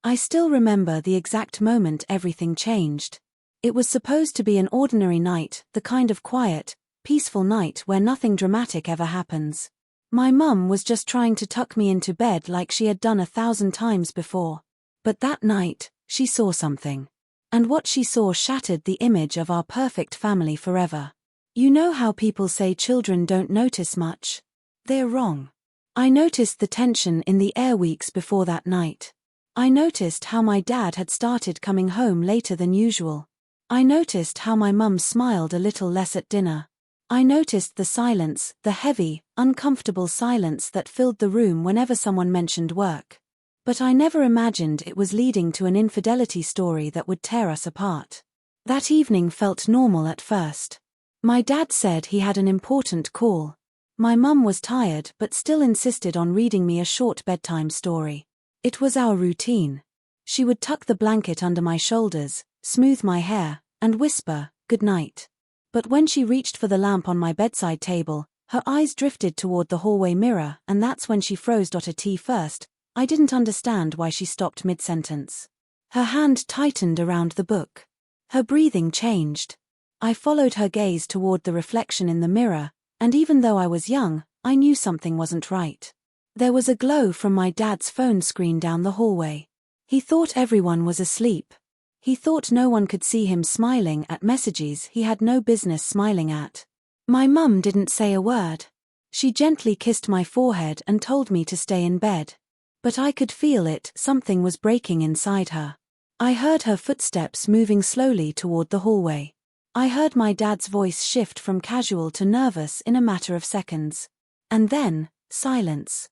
I still remember the exact moment everything changed. It was supposed to be an ordinary night, the kind of quiet, peaceful night where nothing dramatic ever happens. My mum was just trying to tuck me into bed like she had done 1,000 times before. But that night, she saw something. And what she saw shattered the image of our perfect family forever. You know how people say children don't notice much? They're wrong. I noticed the tension in the air weeks before that night. I noticed how my dad had started coming home later than usual. I noticed how my mum smiled a little less at dinner. I noticed the silence, the heavy, uncomfortable silence that filled the room whenever someone mentioned work. But I never imagined it was leading to an infidelity story that would tear us apart. That evening felt normal at first. My dad said he had an important call. My mum was tired but still insisted on reading me a short bedtime story. It was our routine. She would tuck the blanket under my shoulders, smooth my hair, and whisper, "Good night." But when she reached for the lamp on my bedside table, her eyes drifted toward the hallway mirror, and that's when she froze. A T first. I didn't understand why she stopped mid-sentence. Her hand tightened around the book. Her breathing changed. I followed her gaze toward the reflection in the mirror, and even though I was young, I knew something wasn't right. There was a glow from my dad's phone screen down the hallway. He thought everyone was asleep. He thought no one could see him smiling at messages he had no business smiling at. My mum didn't say a word. She gently kissed my forehead and told me to stay in bed. But I could feel it, something was breaking inside her. I heard her footsteps moving slowly toward the hallway. I heard my dad's voice shift from casual to nervous in a matter of seconds. And then, silence.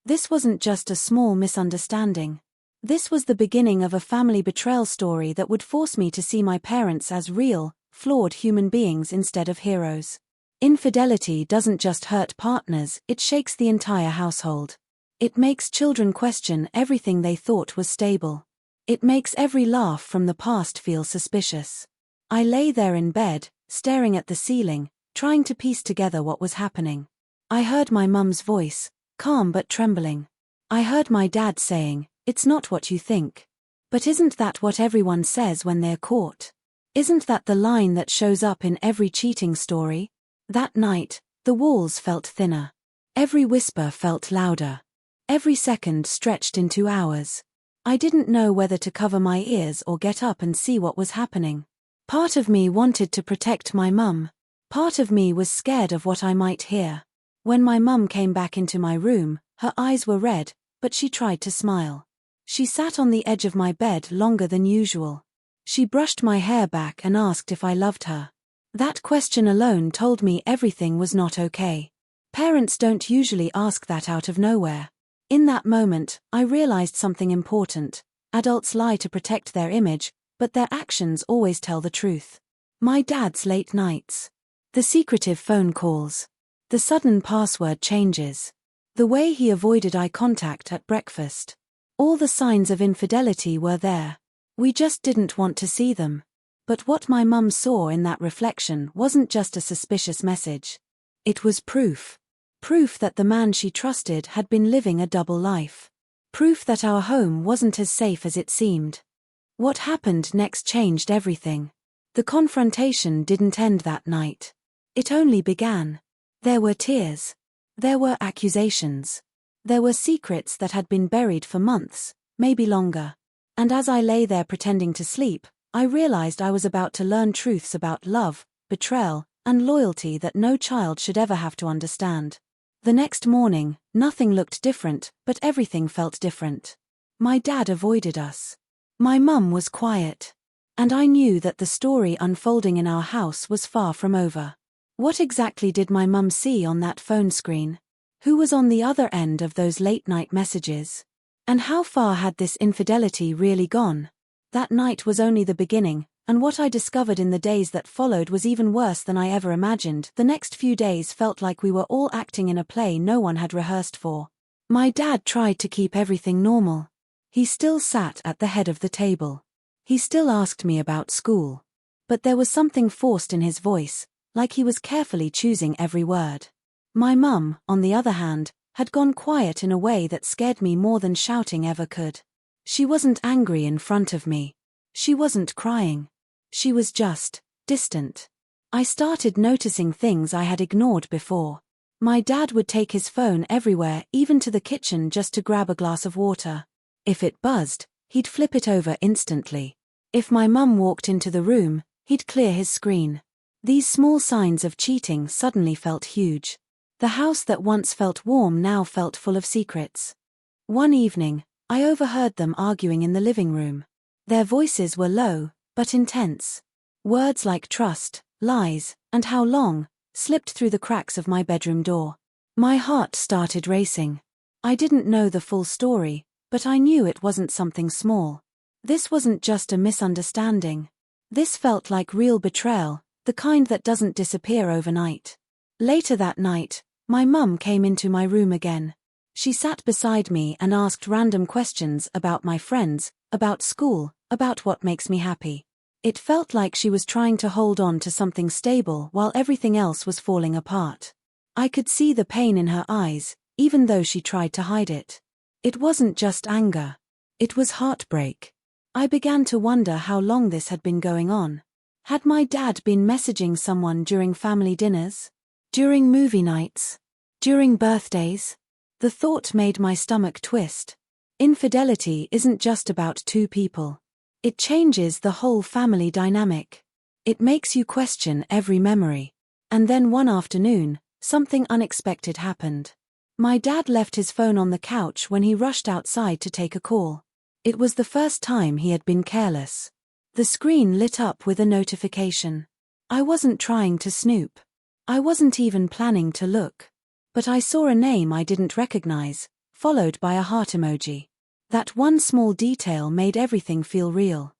This wasn't just a small misunderstanding. This was the beginning of a family betrayal story that would force me to see my parents as real, flawed human beings instead of heroes. Infidelity doesn't just hurt partners, it shakes the entire household. It makes children question everything they thought was stable. It makes every laugh from the past feel suspicious. I lay there in bed, staring at the ceiling, trying to piece together what was happening. I heard my mum's voice, calm but trembling. I heard my dad saying, "It's not what you think." But isn't that what everyone says when they're caught? Isn't that the line that shows up in every cheating story? That night, the walls felt thinner. Every whisper felt louder. Every second stretched into hours. I didn't know whether to cover my ears or get up and see what was happening. Part of me wanted to protect my mum. Part of me was scared of what I might hear. When my mum came back into my room, her eyes were red, but she tried to smile. She sat on the edge of my bed longer than usual. She brushed my hair back and asked if I loved her. That question alone told me everything was not okay. Parents don't usually ask that out of nowhere. In that moment, I realized something important. Adults lie to protect their image, but their actions always tell the truth. My dad's late nights. The secretive phone calls. The sudden password changes. The way he avoided eye contact at breakfast. All the signs of infidelity were there. We just didn't want to see them. But what my mum saw in that reflection wasn't just a suspicious message. It was proof. Proof that the man she trusted had been living a double life. Proof that our home wasn't as safe as it seemed. What happened next changed everything. The confrontation didn't end that night. It only began. There were tears. There were accusations. There were secrets that had been buried for months, maybe longer. And as I lay there pretending to sleep, I realized I was about to learn truths about love, betrayal, and loyalty that no child should ever have to understand. The next morning, nothing looked different, but everything felt different. My dad avoided us. My mum was quiet. And I knew that the story unfolding in our house was far from over. What exactly did my mum see on that phone screen? Who was on the other end of those late-night messages? And how far had this infidelity really gone? That night was only the beginning, and what I discovered in the days that followed was even worse than I ever imagined. The next few days felt like we were all acting in a play no one had rehearsed for. My dad tried to keep everything normal. He still sat at the head of the table. He still asked me about school. But there was something forced in his voice, like he was carefully choosing every word. My mum, on the other hand, had gone quiet in a way that scared me more than shouting ever could. She wasn't angry in front of me. She wasn't crying. She was just distant. I started noticing things I had ignored before. My dad would take his phone everywhere, even to the kitchen, just to grab a glass of water. If it buzzed, he'd flip it over instantly. If my mum walked into the room, he'd clear his screen. These small signs of cheating suddenly felt huge. The house that once felt warm now felt full of secrets. One evening, I overheard them arguing in the living room. Their voices were low, but intense. Words like trust, lies, and how long slipped through the cracks of my bedroom door. My heart started racing. I didn't know the full story, but I knew it wasn't something small. This wasn't just a misunderstanding. This felt like real betrayal, the kind that doesn't disappear overnight. Later that night, my mum came into my room again. She sat beside me and asked random questions about my friends, about school, about what makes me happy. It felt like she was trying to hold on to something stable while everything else was falling apart. I could see the pain in her eyes, even though she tried to hide it. It wasn't just anger. It was heartbreak. I began to wonder how long this had been going on. Had my dad been messaging someone during family dinners? During movie nights? During birthdays? The thought made my stomach twist. Infidelity isn't just about two people. It changes the whole family dynamic. It makes you question every memory. And then one afternoon, something unexpected happened. My dad left his phone on the couch when he rushed outside to take a call. It was the first time he had been careless. The screen lit up with a notification. I wasn't trying to snoop. I wasn't even planning to look. But I saw a name I didn't recognize, followed by a heart emoji. That one small detail made everything feel real.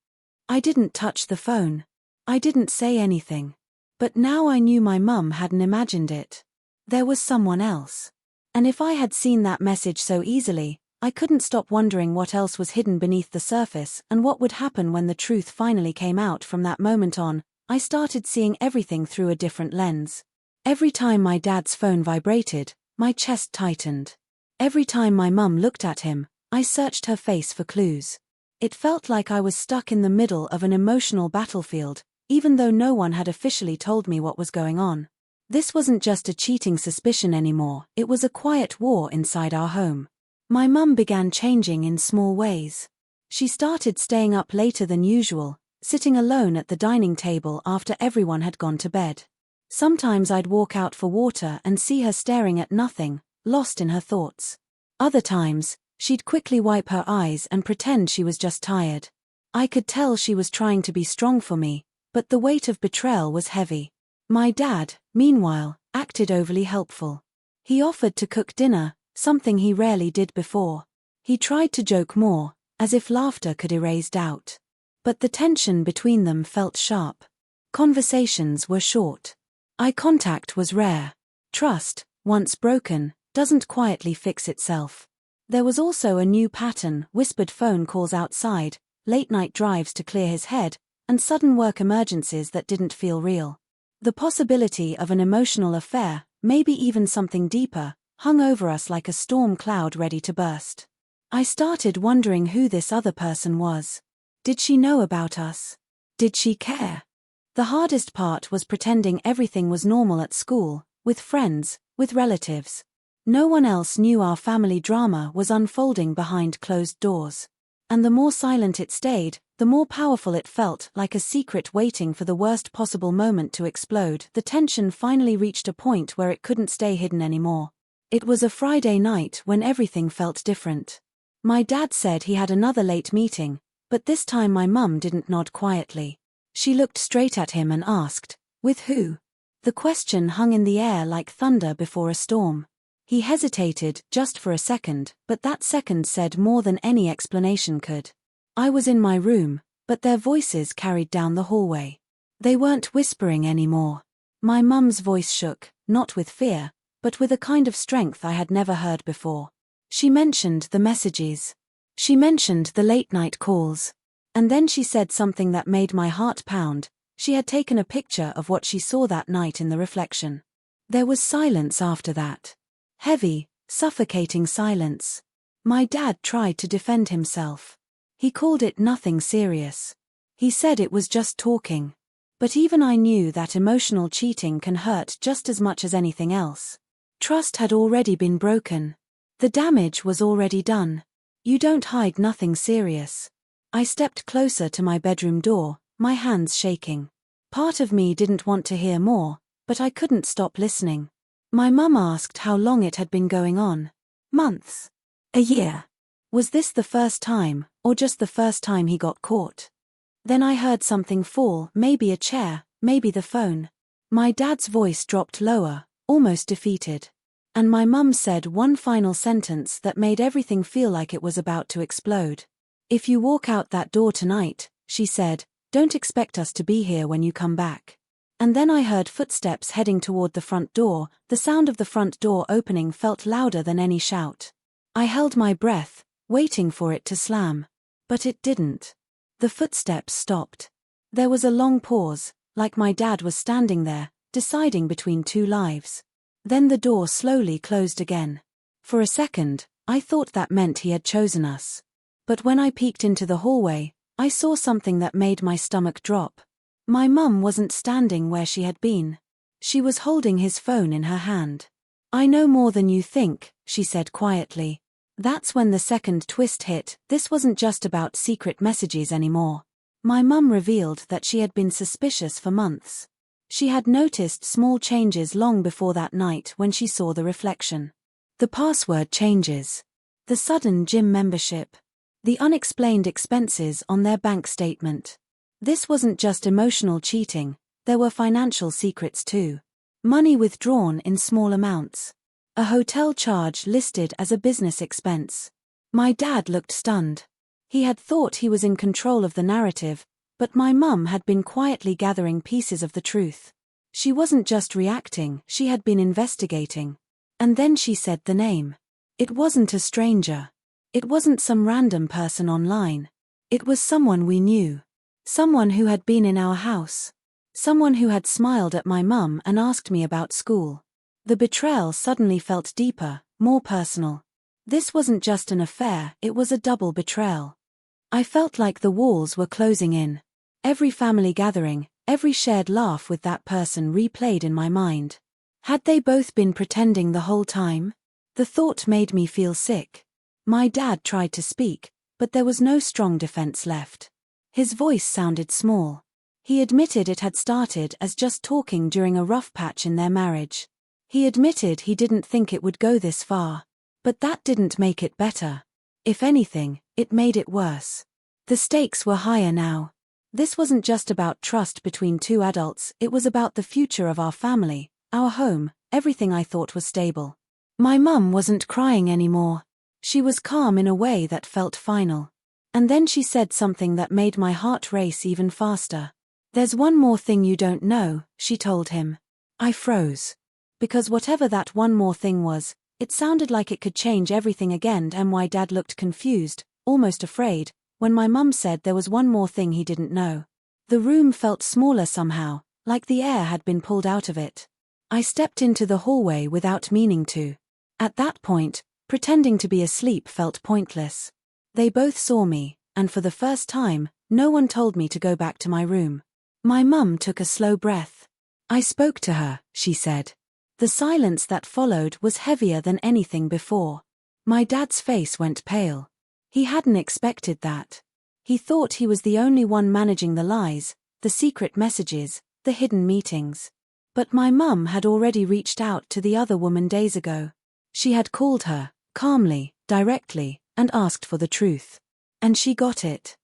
I didn't touch the phone. I didn't say anything. But now I knew my mum hadn't imagined it. There was someone else. And if I had seen that message so easily, I couldn't stop wondering what else was hidden beneath the surface and what would happen when the truth finally came out. From that moment on, I started seeing everything through a different lens. Every time my dad's phone vibrated, my chest tightened. Every time my mum looked at him, I searched her face for clues. It felt like I was stuck in the middle of an emotional battlefield, even though no one had officially told me what was going on. This wasn't just a cheating suspicion anymore, it was a quiet war inside our home. My mum began changing in small ways. She started staying up later than usual, sitting alone at the dining table after everyone had gone to bed. Sometimes I'd walk out for water and see her staring at nothing, lost in her thoughts. Other times, she'd quickly wipe her eyes and pretend she was just tired. I could tell she was trying to be strong for me, but the weight of betrayal was heavy. My dad, meanwhile, acted overly helpful. He offered to cook dinner, something he rarely did before. He tried to joke more, as if laughter could erase doubt. But the tension between them felt sharp. Conversations were short. Eye contact was rare. Trust, once broken, doesn't quietly fix itself. There was also a new pattern: whispered phone calls outside, late-night drives to clear his head, and sudden work emergencies that didn't feel real. The possibility of an emotional affair, maybe even something deeper, hung over us like a storm cloud ready to burst. I started wondering who this other person was. Did she know about us? Did she care? The hardest part was pretending everything was normal at school, with friends, with relatives. No one else knew our family drama was unfolding behind closed doors. And the more silent it stayed, the more powerful it felt, like a secret waiting for the worst possible moment to explode. The tension finally reached a point where it couldn't stay hidden anymore. It was a Friday night when everything felt different. My dad said he had another late meeting, but this time my mum didn't nod quietly. She looked straight at him and asked, "With who?" The question hung in the air like thunder before a storm. He hesitated just for a second, but that second said more than any explanation could. I was in my room, but their voices carried down the hallway. They weren't whispering anymore. My mum's voice shook, not with fear, but with a kind of strength I had never heard before. She mentioned the messages. She mentioned the late-night calls. And then she said something that made my heart pound. She had taken a picture of what she saw that night in the reflection. There was silence after that. Heavy, suffocating silence. My dad tried to defend himself. He called it nothing serious. He said it was just talking. But even I knew that emotional cheating can hurt just as much as anything else. Trust had already been broken. The damage was already done. You don't hide nothing serious. I stepped closer to my bedroom door, my hands shaking. Part of me didn't want to hear more, but I couldn't stop listening. My mum asked how long it had been going on. Months? A year? Was this the first time, or just the first time he got caught? Then I heard something fall, maybe a chair, maybe the phone. My dad's voice dropped lower, almost defeated. And my mum said one final sentence that made everything feel like it was about to explode. If you walk out that door tonight, she said, don't expect us to be here when you come back. And then I heard footsteps heading toward the front door. The sound of the front door opening felt louder than any shout. I held my breath, waiting for it to slam. But it didn't. The footsteps stopped. There was a long pause, like my dad was standing there, deciding between two lives. Then the door slowly closed again. For a second, I thought that meant he had chosen us. But when I peeked into the hallway, I saw something that made my stomach drop. My mum wasn't standing where she had been. She was holding his phone in her hand. I know more than you think, she said quietly. That's when the second twist hit. This wasn't just about secret messages anymore. My mum revealed that she had been suspicious for months. She had noticed small changes long before that night when she saw the reflection. The password changes. The sudden gym membership. The unexplained expenses on their bank statement. This wasn't just emotional cheating, there were financial secrets too. Money withdrawn in small amounts. A hotel charge listed as a business expense. My dad looked stunned. He had thought he was in control of the narrative, but my mum had been quietly gathering pieces of the truth. She wasn't just reacting, she had been investigating. And then she said the name. It wasn't a stranger. It wasn't some random person online. It was someone we knew. Someone who had been in our house. Someone who had smiled at my mum and asked me about school. The betrayal suddenly felt deeper, more personal. This wasn't just an affair, it was a double betrayal. I felt like the walls were closing in. Every family gathering, every shared laugh with that person replayed in my mind. Had they both been pretending the whole time? The thought made me feel sick. My dad tried to speak, but there was no strong defense left. His voice sounded small. He admitted it had started as just talking during a rough patch in their marriage. He admitted he didn't think it would go this far. But that didn't make it better. If anything, it made it worse. The stakes were higher now. This wasn't just about trust between two adults, it was about the future of our family, our home, everything I thought was stable. My mum wasn't crying anymore. She was calm in a way that felt final. And then she said something that made my heart race even faster. There's one more thing you don't know, she told him. I froze. Because whatever that one more thing was, it sounded like it could change everything again, and my dad looked confused, almost afraid, when my mum said there was one more thing he didn't know. The room felt smaller somehow, like the air had been pulled out of it. I stepped into the hallway without meaning to. At that point, pretending to be asleep felt pointless. They both saw me, and for the first time, no one told me to go back to my room. My mum took a slow breath. I spoke to her, she said. The silence that followed was heavier than anything before. My dad's face went pale. He hadn't expected that. He thought he was the only one managing the lies, the secret messages, the hidden meetings. But my mum had already reached out to the other woman days ago. She had called her, calmly, directly, and asked for the truth. And she got it.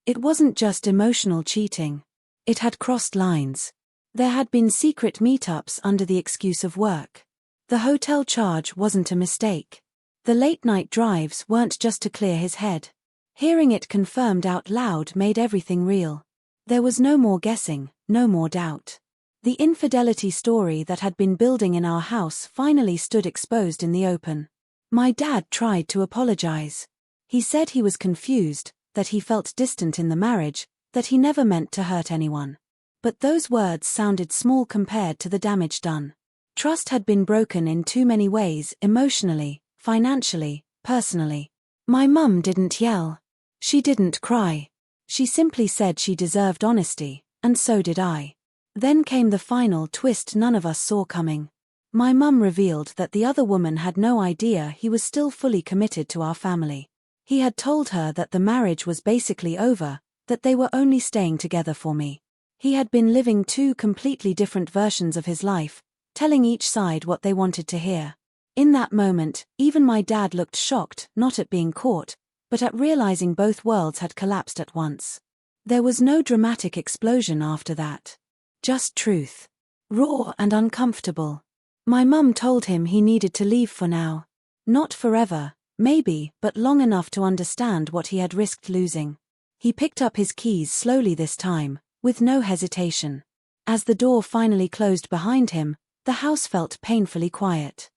It wasn't just emotional cheating. It had crossed lines. There had been secret meetups under the excuse of work. The hotel charge wasn't a mistake. The late-night drives weren't just to clear his head. Hearing it confirmed out loud made everything real. There was no more guessing, no more doubt. The infidelity story that had been building in our house finally stood exposed in the open. My dad tried to apologize. He said he was confused, that he felt distant in the marriage, that he never meant to hurt anyone. But those words sounded small compared to the damage done. Trust had been broken in too many ways, emotionally, financially, personally. My mum didn't yell. She didn't cry. She simply said she deserved honesty, and so did I. Then came the final twist none of us saw coming. My mum revealed that the other woman had no idea he was still fully committed to our family. He had told her that the marriage was basically over, that they were only staying together for me. He had been living two completely different versions of his life, telling each side what they wanted to hear. In that moment, even my dad looked shocked, not at being caught, but at realizing both worlds had collapsed at once. There was no dramatic explosion after that. Just truth. Raw and uncomfortable. My mum told him he needed to leave for now. Not forever, maybe, but long enough to understand what he had risked losing. He picked up his keys slowly this time, with no hesitation. As the door finally closed behind him, the house felt painfully quiet.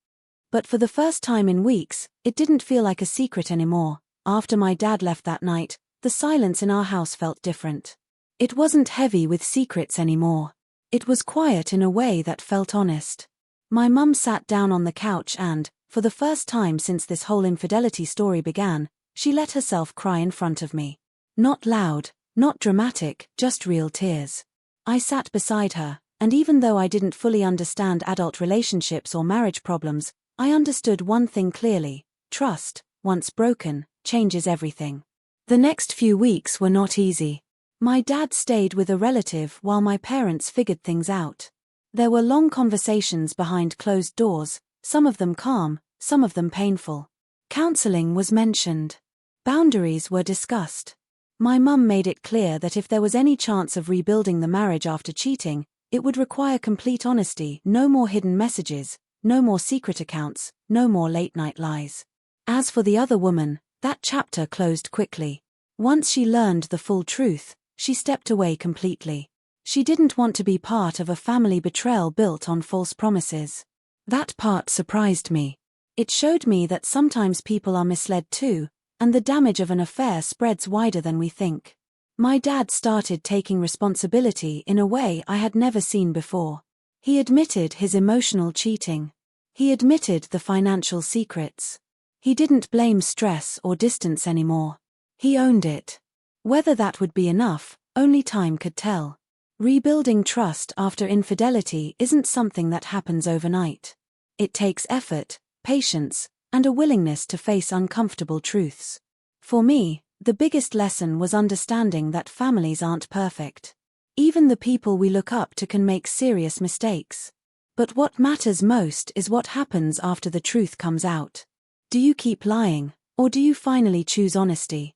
But for the first time in weeks, it didn't feel like a secret anymore. After my dad left that night, the silence in our house felt different. It wasn't heavy with secrets anymore. It was quiet in a way that felt honest. My mum sat down on the couch and, for the first time since this whole infidelity story began, she let herself cry in front of me. Not loud, not dramatic, just real tears. I sat beside her, and even though I didn't fully understand adult relationships or marriage problems, I understood one thing clearly: trust, once broken, changes everything. The next few weeks were not easy. My dad stayed with a relative while my parents figured things out. There were long conversations behind closed doors, some of them calm, some of them painful. Counseling was mentioned. Boundaries were discussed. My mum made it clear that if there was any chance of rebuilding the marriage after cheating, it would require complete honesty, no more hidden messages, no more secret accounts, no more late-night lies. As for the other woman, that chapter closed quickly. Once she learned the full truth, she stepped away completely. She didn't want to be part of a family betrayal built on false promises. That part surprised me. It showed me that sometimes people are misled too, and the damage of an affair spreads wider than we think. My dad started taking responsibility in a way I had never seen before. He admitted his emotional cheating. He admitted the financial secrets. He didn't blame stress or distance anymore. He owned it. Whether that would be enough, only time could tell. Rebuilding trust after infidelity isn't something that happens overnight. It takes effort, patience, and a willingness to face uncomfortable truths. For me, the biggest lesson was understanding that families aren't perfect. Even the people we look up to can make serious mistakes. But what matters most is what happens after the truth comes out. Do you keep lying, or do you finally choose honesty?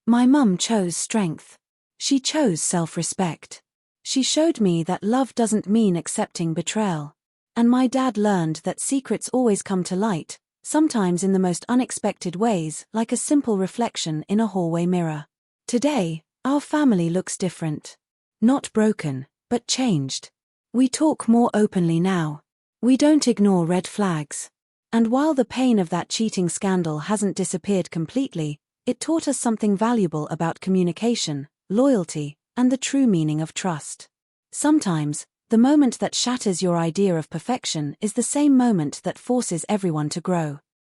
My mum chose strength. She chose self-respect. She showed me that love doesn't mean accepting betrayal. And my dad learned that secrets always come to light, sometimes in the most unexpected ways, like a simple reflection in a hallway mirror. Today, our family looks different. Not broken, but changed. We talk more openly now. We don't ignore red flags. And while the pain of that cheating scandal hasn't disappeared completely, it taught us something valuable about communication, loyalty, and the true meaning of trust. Sometimes, the moment that shatters your idea of perfection is the same moment that forces everyone to grow.